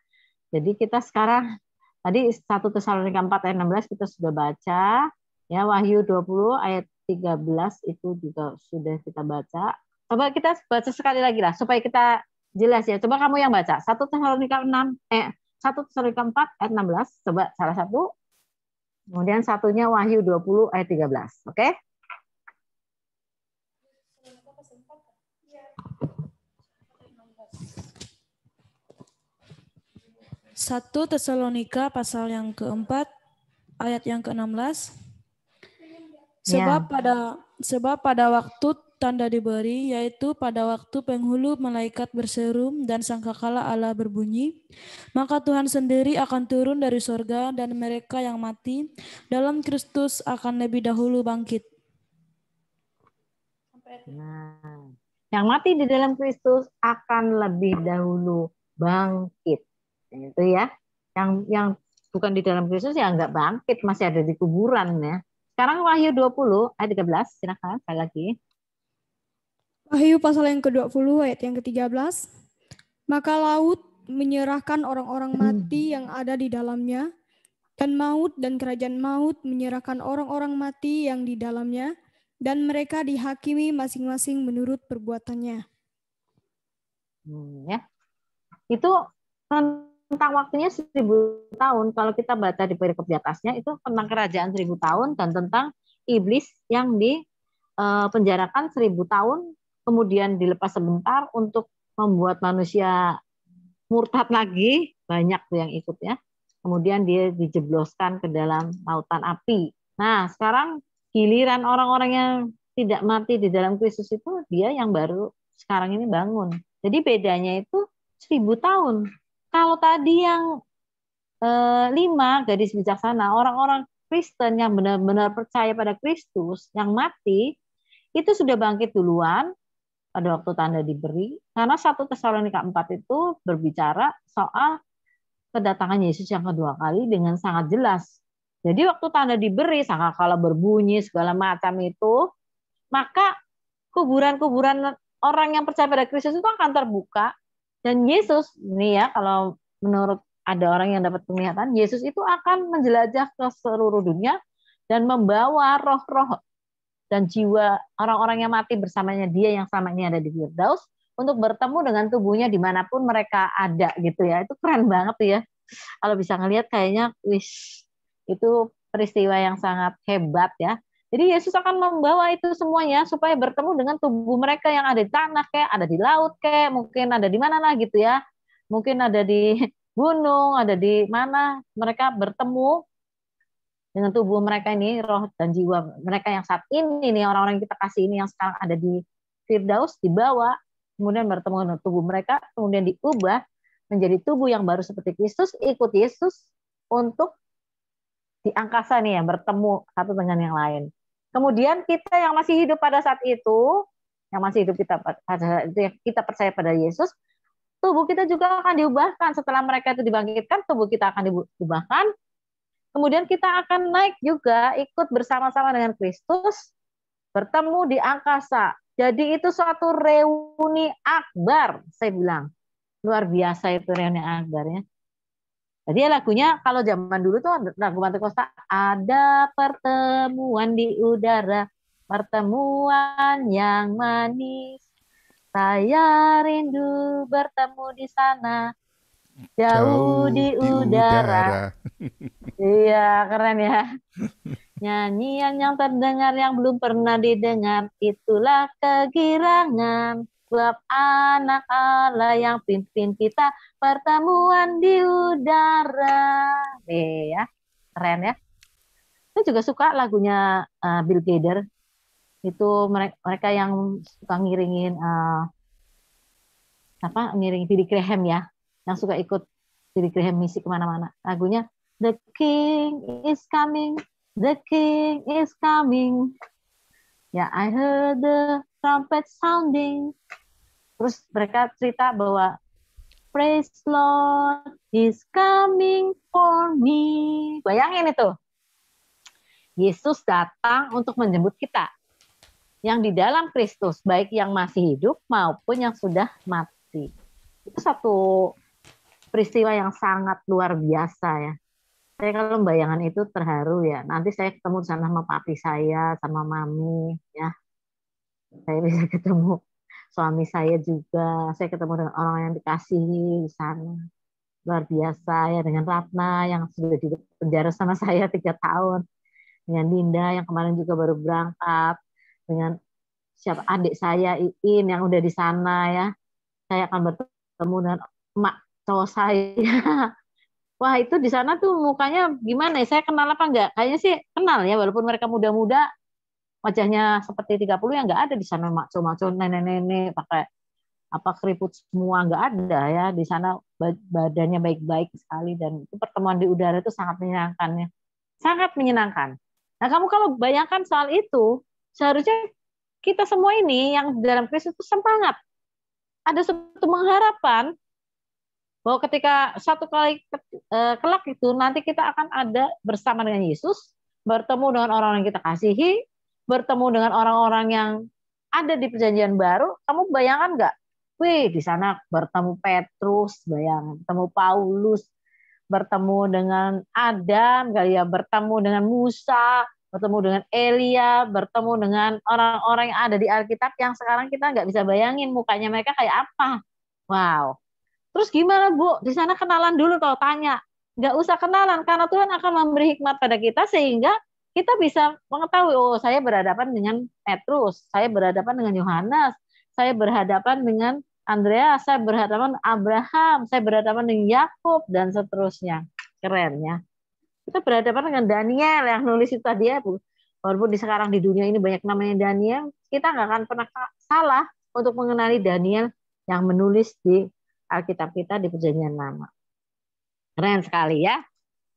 Speaker 3: Jadi kita sekarang tadi 1 Tesalonika 4 ayat 16 kita sudah baca. Ya, Wahyu 20 ayat 13 itu juga sudah kita baca. Coba kita baca sekali lagi lah supaya kita jelas ya. Coba kamu yang baca. 1 Tesalonika 4 ayat 16. Coba salah satu. Kemudian satunya Wahyu 20 ayat 13. Oke?
Speaker 6: Satu Tesalonika pasal yang keempat ayat yang ke-16. Sebab pada waktu tanda diberi, yaitu pada waktu penghulu malaikat berseru dan sangkakala Allah berbunyi, maka Tuhan sendiri akan turun dari sorga dan mereka yang mati dalam Kristus akan lebih dahulu bangkit.
Speaker 3: Nah, yang mati di dalam Kristus akan lebih dahulu bangkit. Itu ya. Yang bukan di dalam Kristus ya nggak bangkit, masih ada di kuburan ya. Sekarang Wahyu 20 ayat 13, silakan sekali lagi.
Speaker 5: Wahyu pasal yang ke-20 ayat yang ke-13. Maka laut menyerahkan orang-orang mati yang ada di dalamnya, dan maut dan kerajaan maut menyerahkan orang-orang mati yang di dalamnya, dan mereka dihakimi masing-masing menurut perbuatannya.
Speaker 3: Ya. Itu tentang waktunya 1000 tahun. Kalau kita baca di perikop di atasnya itu tentang kerajaan 1000 tahun dan tentang iblis yang dipenjarakan 1000 tahun, kemudian dilepas sebentar untuk membuat manusia murtad lagi, banyak tuh yang ikut ya. Kemudian dia dijebloskan ke dalam lautan api. Nah, sekarang giliran orang-orang yang tidak mati di dalam Kristus itu dia yang baru sekarang ini bangun. Jadi bedanya itu 1000 tahun. Kalau tadi yang 5 gadis bijaksana, orang-orang Kristen yang benar-benar percaya pada Kristus, yang mati, itu sudah bangkit duluan pada waktu tanda diberi. Karena 1 Tesalonika 4 itu berbicara soal kedatangan Yesus yang kedua kali dengan sangat jelas. Jadi waktu tanda diberi, sangkakala berbunyi, segala macam itu, maka kuburan-kuburan orang yang percaya pada Kristus itu akan terbuka. Dan Yesus, ini ya, kalau menurut ada orang yang dapat penglihatan, Yesus itu akan menjelajah ke seluruh dunia dan membawa roh-roh dan jiwa orang-orang yang mati bersamanya dia yang selama ini ada di Firdaus untuk bertemu dengan tubuhnya dimanapun mereka ada gitu ya. Itu keren banget tuh ya. Kalau bisa ngelihat kayaknya, itu peristiwa yang sangat hebat ya. Jadi Yesus akan membawa itu semuanya supaya bertemu dengan tubuh mereka yang ada di tanah, kayak ada di laut, kayak mungkin ada di mana lah gitu ya. Mungkin ada di gunung, ada di mana mereka bertemu dengan tubuh mereka ini, roh dan jiwa mereka yang saat ini nih, orang-orang yang kita kasih ini yang sekarang ada di Firdaus, dibawa, kemudian bertemu dengan tubuh mereka, kemudian diubah menjadi tubuh yang baru seperti Kristus, ikut Yesus untuk di angkasa nih yang bertemu satu dengan yang lain. Kemudian kita yang masih hidup pada saat itu, yang masih hidup kita pada saat itu, kita percaya pada Yesus, tubuh kita juga akan diubahkan. Setelah mereka itu dibangkitkan, tubuh kita akan diubahkan. Kemudian kita akan naik juga, ikut bersama-sama dengan Kristus, bertemu di angkasa. Jadi itu suatu reuni akbar, saya bilang. Luar biasa itu Rene Akbar ya. Jadi lagunya kalau zaman dulu tuh lagu Pantai Kosta, ada pertemuan di udara, pertemuan yang manis. Saya rindu bertemu di sana, jauh di udara. Iya, keren ya. Nyanyian yang terdengar yang belum pernah didengar, itulah kegirangan. Sebab anak Allah yang pimpin kita, pertemuan di udara. Ya, keren ya. Saya juga suka lagunya Bill Gaither. Itu mereka yang suka ngiringin ngiringin Billy Graham ya, yang suka ikut Billy Graham misi kemana-mana. Lagunya The King is coming, the King is coming. Ya, I heard the trumpet sounding. Terus mereka cerita bahwa praise Lord is coming for me. Bayangin itu. Yesus datang untuk menjemput kita. Yang di dalam Kristus, baik yang masih hidup maupun yang sudah mati. Itu satu peristiwa yang sangat luar biasa ya. Saya kalau bayangan itu terharu ya. Nanti saya ketemu di sana sama papi saya, sama mami ya. Saya bisa ketemu suami saya juga. Saya ketemu dengan orang yang dikasihi di sana. Luar biasa ya, dengan Ratna yang sudah di penjara sama saya 3 tahun. Dengan Dinda yang kemarin juga baru berangkat. Dengan siapa adik saya Iin yang udah di sana ya. Saya akan bertemu dengan emak cowok saya. Wah, itu di sana tuh mukanya gimana ya? Saya kenal apa enggak? Kayaknya sih kenal ya, walaupun mereka muda-muda, wajahnya seperti 30 ya enggak ada di sana maco-maco nenek-nenek pakai apa keriput semua, enggak ada ya. Di sana badannya baik-baik sekali, dan itu pertemuan di udara itu sangat menyenangkan ya. Sangat menyenangkan. Nah, kamu kalau bayangkan soal itu, seharusnya kita semua ini yang dalam Kristus itu semangat. Ada suatu pengharapan bahwa ketika satu kali kelak itu nanti kita akan ada bersama dengan Yesus, bertemu dengan orang yang kita kasihi, bertemu dengan orang-orang yang ada di perjanjian baru. Kamu bayangkan nggak? Wih, di sana bertemu Petrus, bayangkan, bertemu Paulus, bertemu dengan Adam, kali ya, bertemu dengan Musa, bertemu dengan Elia, bertemu dengan orang-orang yang ada di Alkitab yang sekarang kita nggak bisa bayangin mukanya mereka kayak apa. Wow. Terus gimana Bu? Di sana kenalan dulu kalau tanya. Nggak usah kenalan karena Tuhan akan memberi hikmat pada kita sehingga kita bisa mengetahui, oh saya berhadapan dengan Petrus, saya berhadapan dengan Yohanes, saya berhadapan dengan Andreas, saya berhadapan dengan Abraham, saya berhadapan dengan Yakub dan seterusnya. Keren ya. Kita berhadapan dengan Daniel yang nulis itu tadi ya Bu. Walaupun sekarang di dunia ini banyak namanya Daniel, kita nggak akan pernah salah untuk mengenali Daniel yang menulis di Alkitab kita di Perjanjian Lama. Keren sekali ya.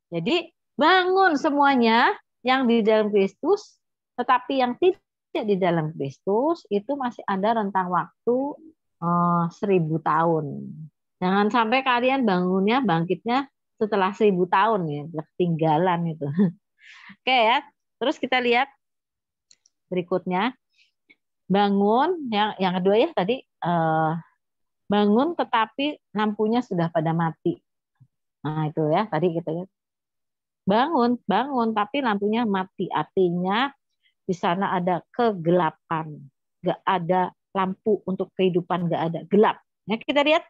Speaker 3: Jadi bangun semuanya yang di dalam Kristus, tetapi yang tidak di dalam Kristus itu masih ada rentang waktu 1000 tahun. Jangan sampai kalian bangunnya, bangkitnya setelah 1000 tahun ya, ketinggalan itu. Oke ya. Terus kita lihat berikutnya. Bangun yang kedua ya tadi. Bangun tetapi lampunya sudah pada mati. Nah itu ya tadi kita lihat. Bangun tapi lampunya mati. Artinya di sana ada kegelapan. Gak ada lampu untuk kehidupan, gak ada, gelap. Ya, kita lihat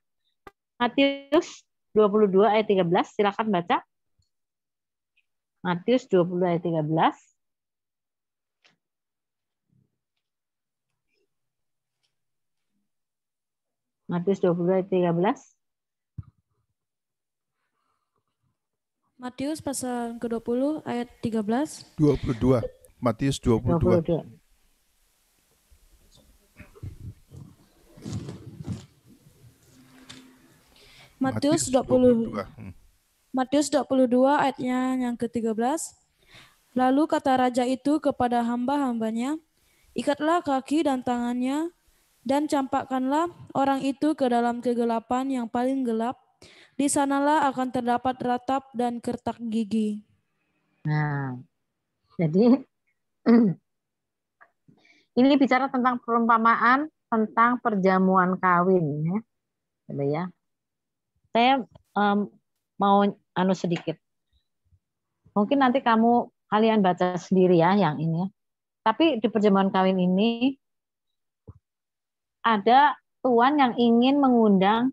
Speaker 3: Matius 22 ayat 13. Silakan baca. Matius 20 ayat 13. Matius 20 ayat 13.
Speaker 6: Matius pasal ke-20 ayat 13.
Speaker 2: 22. Matius 22.
Speaker 3: 22.
Speaker 6: Matius 20. Matius 22 ayatnya yang ke-13. Lalu kata raja itu kepada hamba-hambanya, ikatlah kaki dan tangannya, dan campakkanlah orang itu ke dalam kegelapan yang paling gelap. Di sanalah akan terdapat ratap dan kertak gigi.
Speaker 3: Nah, jadi ini bicara tentang perumpamaan tentang perjamuan kawin ya. Coba ya. Saya mau sedikit. Mungkin nanti kalian baca sendiri ya yang ini. Tapi di perjamuan kawin ini ada tuan yang ingin mengundang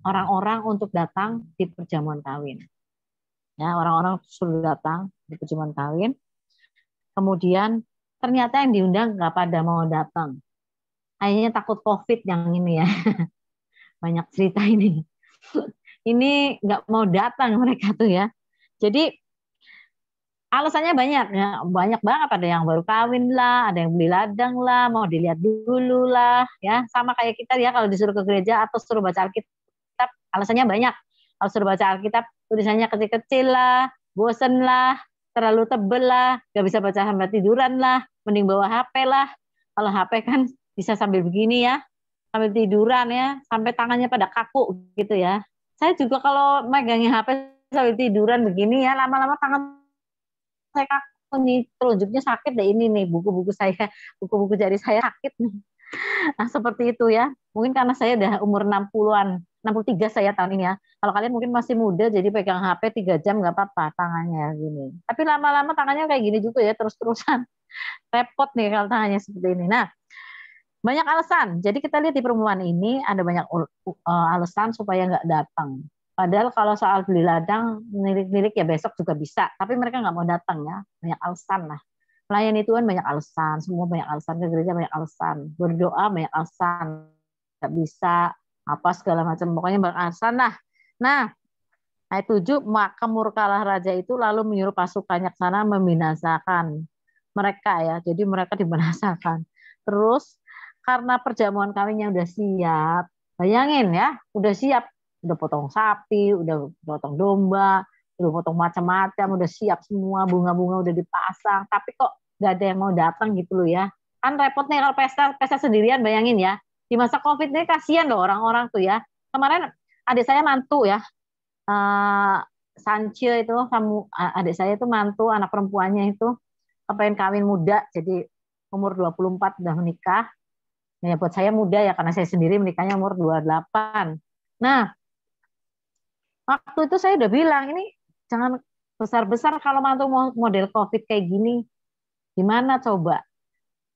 Speaker 3: orang-orang untuk datang di perjamuan kawin. Ya, orang-orang suruh datang di perjamuan kawin. Kemudian ternyata yang diundang nggak pada mau datang. Kayaknya takut COVID yang ini ya. Banyak cerita ini. Ini nggak mau datang mereka tuh ya. Jadi alasannya banyak ya, banyak banget. Ada yang baru kawin lah, ada yang beli ladang lah, mau dilihat dulu lah, ya sama kayak kita ya kalau disuruh ke gereja atau suruh baca Alkitab, alasannya banyak. Kalau suruh baca Alkitab, tulisannya kecil-kecil lah, bosen lah, terlalu tebel lah, gak bisa baca sambil tiduran lah, mending bawa HP lah. Kalau HP kan bisa sambil begini ya, sambil tiduran ya, sampai tangannya pada kaku gitu ya. Saya juga kalau megangin HP sambil tiduran begini ya, lama-lama tangan saya kaku nih, telunjuknya sakit deh ini nih, buku-buku saya, buku-buku jari saya sakit nih. Nah, seperti itu ya. Mungkin karena saya udah umur 60-an, 63 saya tahun ini ya. Kalau kalian mungkin masih muda, jadi pegang HP 3 jam nggak apa-apa tangannya gini. Tapi lama-lama tangannya kayak gini juga ya, terus-terusan. Repot nih kalau tangannya seperti ini. Nah, banyak alasan. Jadi kita lihat di pertemuan ini ada banyak alasan supaya nggak datang. Padahal kalau soal beli ladang, nilik-nilik ya besok juga bisa. Tapi mereka nggak mau datang ya. Banyak alasan lah. Melayani Tuhan banyak alasan. Semua banyak alasan. Ke gereja banyak alasan. Berdoa banyak alasan. Nggak bisa. Apa segala macam. Pokoknya banyak alasan lah. Nah, ayat 7. Maka murkalah raja itu lalu menyuruh pasukannya ke sana membinasakan mereka ya. Jadi mereka dibinasakan. Terus karena perjamuan kawinnya udah siap. Bayangin ya. Udah siap. Udah potong sapi, udah potong domba, udah potong macam-macam, udah siap semua, bunga-bunga udah dipasang, tapi kok nggak ada yang mau datang gitu loh ya. Kan repot nih kalau pesta sendirian, bayangin ya. Di masa COVID ini kasihan loh orang-orang tuh ya. Kemarin adik saya mantu ya, Sanche itu, adik saya itu mantu, anak perempuannya itu kepengen kawin muda, jadi umur 24 udah menikah. Nah, ya buat saya muda ya, karena saya sendiri menikahnya umur 28. Nah, waktu itu saya udah bilang, ini jangan besar-besar kalau mantu model COVID kayak gini. Gimana coba?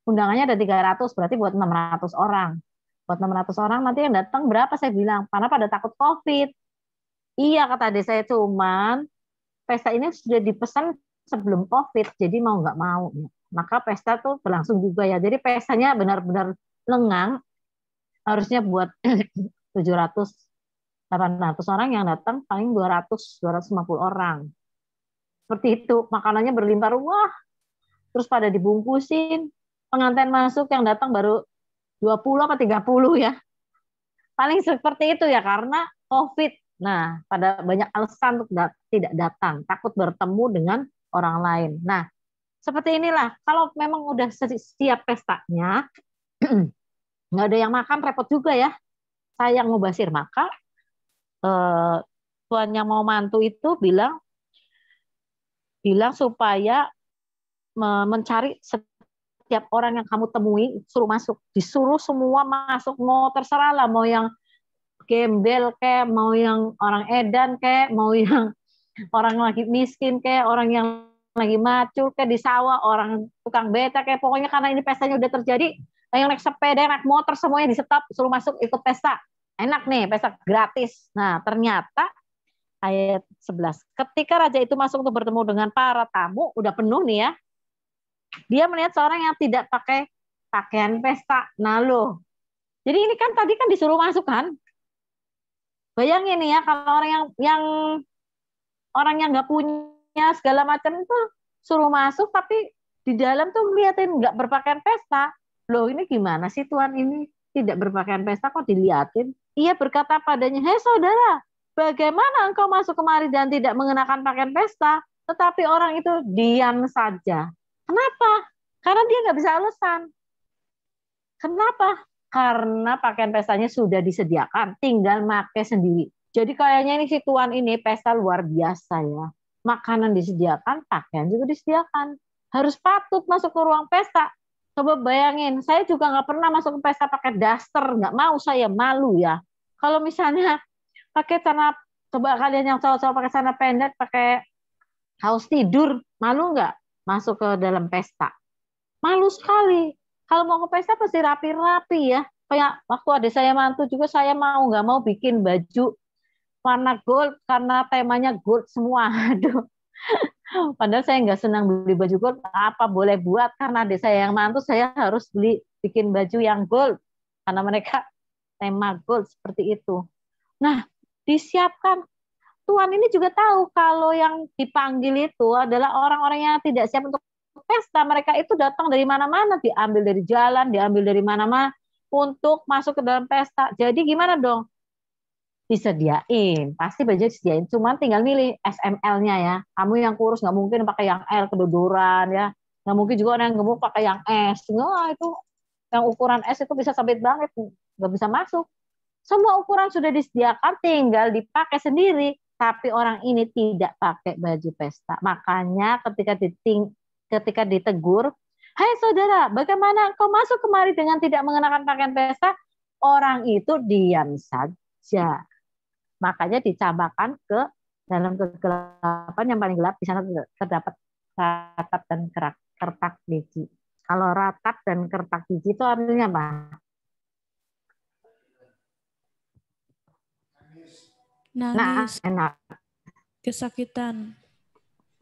Speaker 3: Undangannya ada 300, berarti buat 600 orang. Buat 600 orang nanti yang datang berapa saya bilang? Karena pada takut COVID. Iya kata adik saya, cuman pesta ini sudah dipesan sebelum COVID, jadi mau nggak mau. Maka pesta tuh berlangsung juga ya. Jadi pestanya benar-benar lengang. Harusnya buat 700 800 orang yang datang paling 250 orang. Seperti itu, makanannya berlimpah ruah. Terus pada dibungkusin. Pengantin masuk yang datang baru 20 atau 30 ya. Paling seperti itu ya karena COVID. Nah, pada banyak alasan untuk tidak datang, takut bertemu dengan orang lain. Nah, seperti inilah. Kalau memang udah siap pestanya, nggak ada yang makan repot juga ya. Saya yang mubasir maka tuan yang mau mantu itu bilang supaya mencari setiap orang yang kamu temui suruh masuk, disuruh semua masuk, mau terserah lah, mau yang gembel kayak, mau yang orang edan kayak, mau yang orang lagi miskin kayak, orang yang lagi macul kayak di sawah, orang tukang beca kayak, pokoknya karena ini pestanya udah terjadi, yang naik sepeda, naik motor semuanya di stop, suruh masuk ikut pesta. Enak nih, pesta gratis. Nah, ternyata ayat 11. Ketika raja itu masuk untuk bertemu dengan para tamu, udah penuh nih ya. Dia melihat seorang yang tidak pakai pakaian pesta. Nah loh. Jadi ini kan tadi kan disuruh masuk kan. Bayangin nih ya, kalau orang yang nggak punya segala macam itu suruh masuk, tapi di dalam tuh ngeliatin nggak berpakaian pesta. Loh ini gimana sih Tuhan ini? Tidak berpakaian pesta kok diliatin? Ia berkata padanya, hei saudara, bagaimana engkau masuk kemari dan tidak mengenakan pakaian pesta? Tetapi orang itu diam saja. Kenapa? Karena dia nggak bisa alasan. Kenapa? Karena pakaian pestanya sudah disediakan, tinggal pakai sendiri. Jadi kayaknya ini si Tuhan ini pesta luar biasa ya. Makanan disediakan, pakaian juga disediakan. Harus patut masuk ke ruang pesta. Coba bayangin, saya juga nggak pernah masuk ke pesta pakai daster, nggak mau, saya malu ya. Kalau misalnya pakai celana, coba kalian yang cowok-cowok pakai celana pendek, pakai kaos tidur, malu nggak masuk ke dalam pesta? Malu sekali. Kalau mau ke pesta pasti rapi-rapi ya. Kayak waktu adik saya mantu juga, saya mau nggak mau bikin baju warna gold karena temanya gold semua. Aduh. Padahal saya nggak senang beli baju gold, apa boleh buat karena adik saya yang mantu, saya harus bikin baju yang gold karena mereka tema gold seperti itu. Nah, disiapkan. Tuhan ini juga tahu kalau yang dipanggil itu adalah orang-orang yang tidak siap untuk pesta. Mereka itu datang dari mana-mana, diambil dari jalan, diambil dari mana-mana untuk masuk ke dalam pesta. Jadi gimana dong? Disediain, pasti baju disediain. Cuman tinggal milih SML-nya ya. Kamu yang kurus nggak mungkin pakai yang L kedodoran ya. Nggak mungkin juga orang yang gemuk pakai yang S. Nggak, itu yang ukuran S itu bisa sabit banget, nggak bisa masuk. Semua ukuran sudah disediakan, tinggal dipakai sendiri. Tapi orang ini tidak pakai baju pesta. Makanya ketika ditegur, hai saudara, bagaimana engkau masuk kemari dengan tidak mengenakan pakaian pesta? Orang itu diam saja. Makanya dicampakkan ke dalam kegelapan yang paling gelap. Di sana terdapat ratap dan kertak gigi. Kalau ratap dan kertak gigi itu artinya apa?
Speaker 6: Nangis,
Speaker 3: Enak.
Speaker 6: kesakitan.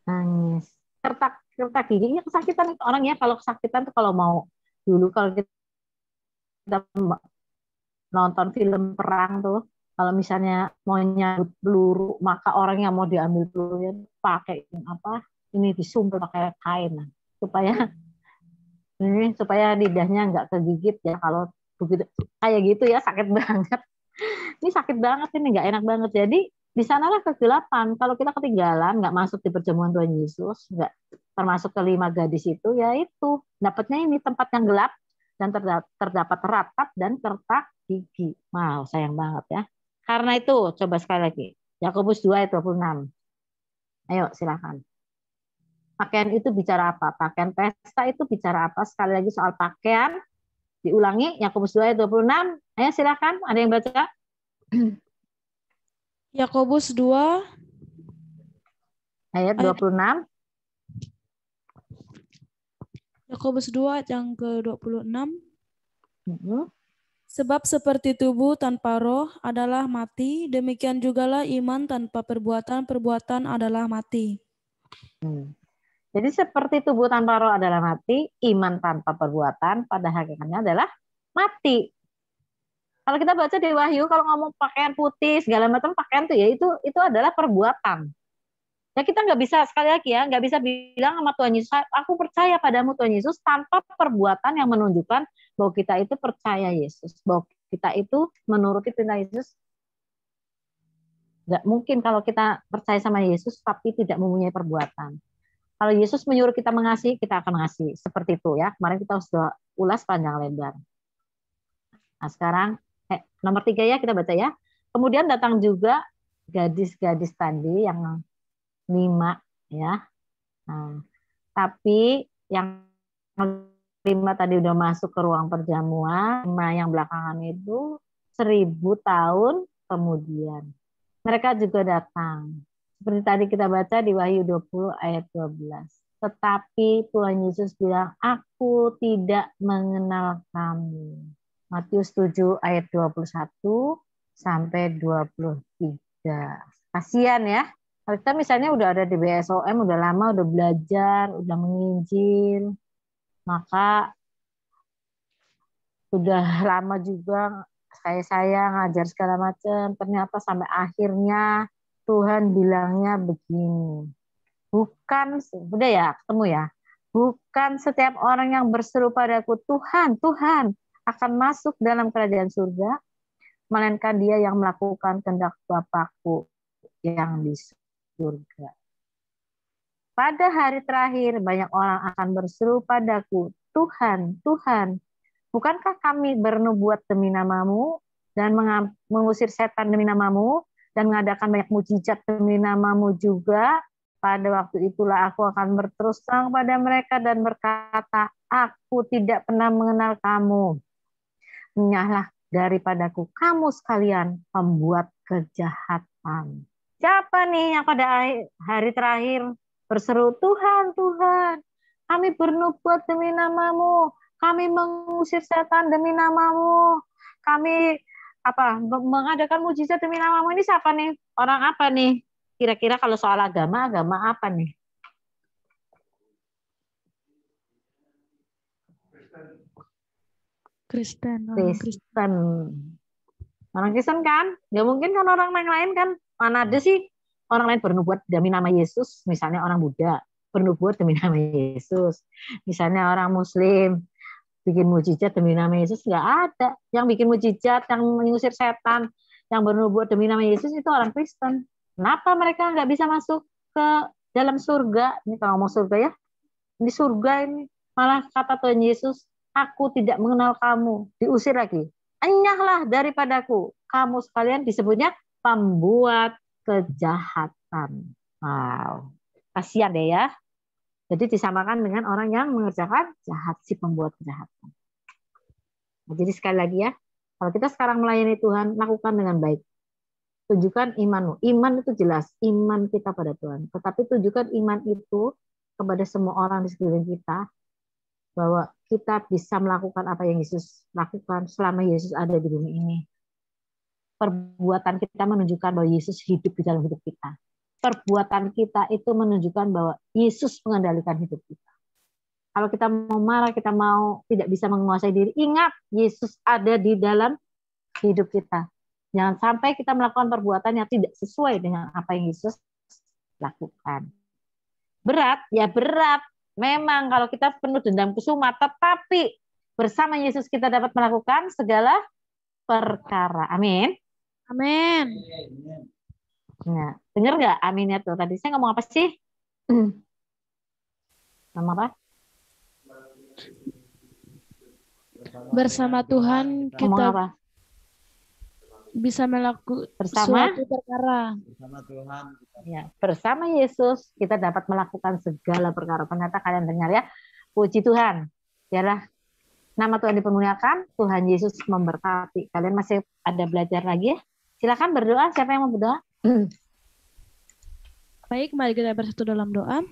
Speaker 3: Nangis. Kertak giginya kesakitan itu orang ya. Kalau kesakitan tuh kalau mau dulu kalau kita nonton film perang tuh, kalau misalnya mau nyabut peluru, maka orang yang mau diambil pelurunya pakai apa? Ini disumpel pakai kain supaya lidahnya nggak kegigit ya. Kalau begitu kayak gitu ya sakit banget. Ini sakit banget, ini nggak enak banget. Jadi di sanalah kegelapan. Kalau kita ketinggalan, nggak masuk di perjamuan Tuhan Yesus, nggak termasuk kelima gadis itu, ya itu dapatnya ini tempat yang gelap dan terdapat ratap dan kertak gigi. Wow, sayang banget ya. Karena itu, coba sekali lagi. Yakobus 2 ayat 26. Ayo, silakan. Pakaian itu bicara apa? Pakaian pesta itu bicara apa? Sekali lagi soal pakaian. Diulangi, Yakobus 2 ayat 26. Ayo, silakan. Ada yang baca?
Speaker 6: Yakobus 2
Speaker 3: Ayat 26.
Speaker 6: Yakobus 2 ayat yang ke-26.
Speaker 3: Mm-hmm.
Speaker 6: Sebab seperti tubuh tanpa roh adalah mati, demikian jugalah iman tanpa perbuatan adalah mati.
Speaker 3: Jadi seperti tubuh tanpa roh adalah mati, iman tanpa perbuatan pada hakikatnya adalah mati. Kalau kita baca di Wahyu, kalau ngomong pakaian putih segala macam pakaian tuh ya itu adalah perbuatan. Ya kita nggak bisa, sekali lagi ya, nggak bisa bilang sama Tuhan Yesus, aku percaya padamu Tuhan Yesus, tanpa perbuatan yang menunjukkan bahwa kita itu percaya Yesus, bahwa kita itu menuruti perintah Yesus. Nggak mungkin kalau kita percaya sama Yesus tapi tidak mempunyai perbuatan. Kalau Yesus menyuruh kita mengasihi, kita akan mengasihi. Seperti itu ya. Kemarin kita sudah ulas panjang lebar. Nah sekarang nomor 3 ya, kita baca ya. Kemudian datang juga gadis-gadis tadi yang 5 ya. Nah, tapi yang 5 tadi udah masuk ke ruang perjamuan, 5 yang belakangan itu 1000 tahun kemudian. Mereka juga datang. Seperti tadi kita baca di Wahyu 20 ayat 12. Tetapi Tuhan Yesus bilang, aku tidak mengenal kamu. Matius 7 ayat 21 sampai 23. Kasihan ya. Kalau kita misalnya udah ada di BSOM, udah lama, udah belajar, udah menginjil, maka udah lama juga saya ngajar segala macam, ternyata sampai akhirnya Tuhan bilangnya begini, bukan, udah ya, ketemu ya, bukan setiap orang yang berseru padaku, Tuhan, Tuhan, akan masuk dalam kerajaan surga, melainkan dia yang melakukan kehendak Bapakku yang di surga. Pada hari terakhir banyak orang akan berseru padaku, Tuhan, Tuhan, bukankah kami bernubuat demi namamu dan mengusir setan demi namamu dan mengadakan banyak mujizat demi namamu juga? Pada waktu itulah aku akan berterus terang pada mereka dan berkata, aku tidak pernah mengenal kamu. Menyahlah daripadaku kamu sekalian pembuat kejahatan. Siapa nih yang pada hari terakhir berseru, Tuhan, Tuhan, kami bernubuat demi namamu, kami mengusir setan demi namamu, kami mengadakan mujizat demi namamu. Ini siapa nih? Orang apa nih? Kira-kira kalau soal agama apa nih?
Speaker 6: Kristen.
Speaker 3: Orang Kristen kan? Nggak mungkin kan orang lain kan? Mana ada sih orang lain bernubuat demi nama Yesus? Misalnya orang Buddha bernubuat demi nama Yesus. Misalnya orang Muslim bikin mujizat demi nama Yesus, nggak ada. Yang bikin mujizat, yang mengusir setan, yang bernubuat demi nama Yesus itu orang Kristen. Kenapa mereka nggak bisa masuk ke dalam surga? Ini kalau ngomong surga ya, di surga ini malah kata Tuhan Yesus, aku tidak mengenal kamu, diusir lagi. Enyahlah daripadaku, kamu sekalian disebutnya pembuat kejahatan. Wow, kasihan deh ya. Jadi disamakan dengan orang yang mengerjakan jahat, si pembuat kejahatan. Nah, jadi sekali lagi ya, kalau kita sekarang melayani Tuhan, lakukan dengan baik. Tunjukkan imanmu. Iman itu jelas, iman kita pada Tuhan. Tetapi tunjukkan iman itu kepada semua orang di sekeliling kita, bahwa kita bisa melakukan apa yang Yesus lakukan selama Yesus ada di bumi ini. Perbuatan kita menunjukkan bahwa Yesus hidup di dalam hidup kita. Perbuatan kita itu menunjukkan bahwa Yesus mengendalikan hidup kita. Kalau kita mau marah, kita mau tidak bisa menguasai diri, ingat Yesus ada di dalam hidup kita. Jangan sampai kita melakukan perbuatan yang tidak sesuai dengan apa yang Yesus lakukan. Berat, ya berat. Memang kalau kita penuh dendam kusuma, tetapi bersama Yesus kita dapat melakukan segala perkara. Amin.
Speaker 5: Amin.
Speaker 3: Nah, dengar nggak aminnya tuh? Tadi saya ngomong apa sih? Ngomong apa?
Speaker 6: Bersama Tuhan
Speaker 3: Ngomong
Speaker 6: kita
Speaker 3: apa?
Speaker 6: bisa melakukan
Speaker 3: Bersama?
Speaker 6: suatu perkara.
Speaker 4: Bersama Tuhan.
Speaker 3: Ya, bersama Yesus kita dapat melakukan segala perkara. Ternyata kalian dengar ya, puji Tuhan. Biarlah nama Tuhan dipermuliakan, Tuhan Yesus memberkati. Kalian masih ada belajar lagi ya? Silakan berdoa. Siapa yang mau berdoa?
Speaker 6: Baik, mari kita bersatu dalam doa.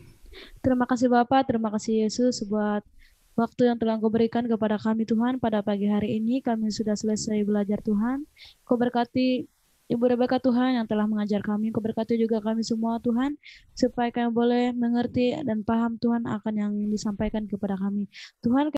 Speaker 6: Terima kasih Bapak, terima kasih Yesus buat waktu yang telah Engkau berikan kepada kami Tuhan pada pagi hari ini. Kami sudah selesai belajar Tuhan. Kau berkati Ibu Rebeka Tuhan yang telah mengajar kami. Kau berkati juga kami semua Tuhan, supaya kami boleh mengerti dan paham Tuhan akan yang disampaikan kepada kami. Tuhan,